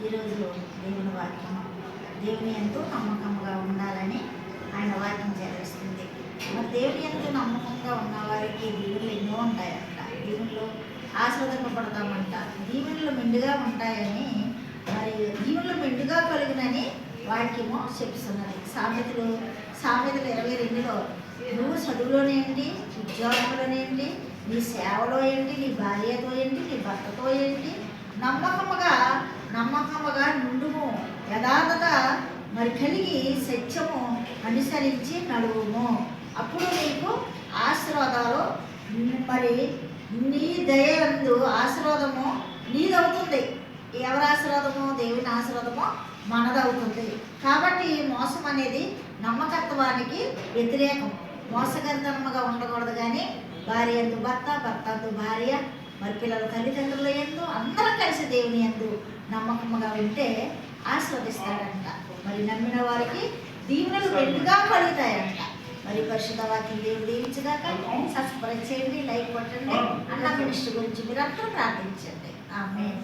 ఈరోజు దేవుని వాక్యం దేవుని ఎంతో నమ్మకంగా ఉండాలని ఆయన వాక్యం చేస్తుంది. మరి దేవుని ఎంతో నమ్మకంగా ఉన్న వారికి దీవెనలు ఎన్నో ఉంటాయంట. దీవెనలు ఆస్వాదింపబడతామంట. దీవెనలు మెండుగా ఉంటాయని, మరి దీవెనలు మెండుగా కలిగినని వాక్యము చెప్తున్నది. సామెతలు 22లో నువ్వు చదువులోనేంటి, ఉద్యోగంలోనేంటి, నీ సేవలో ఏంటి, నీ భార్యతో ఏంటి, నీ భర్తతో ఏంటి, నమ్మకముగా నుండుము, యథార్థత మరి కలిగి సత్యము అనుసరించి నడువుము, అప్పుడు నీకు ఆశీర్వాదాలు, మరి నీ దయందు ఆశీర్వాదము నీదవుతుంది. ఎవరి ఆశీర్వాదము? దేవుని ఆశీర్వాదము మనదవుతుంది. కాబట్టి మోసం అనేది నమ్మకత్వానికి వ్యతిరేకం. మోసగరితనముగా ఉండకూడదు. కానీ భార్య ఎందు భర్త, భర్త ఎందు భార్య, మరి పిల్లల తల్లిదండ్రుల యందు అందరం కలిసి దేవుని యందు నమ్మకముగా ఉంటే ఆస్వాదిస్తాడంట. మరి నమ్మిన వారికి దీవెనలు మెండుగా కలుగుతాయంట. మరి పరిశుద్ధ వాక్యం దేవుడు దీవించగాక. సబ్స్క్రైబ్ చేయండి, లైక్ కొట్టండి. అన్న మినిస్టర్ గురించి మీరందరూ ప్రార్థించండి. ఆమేన్.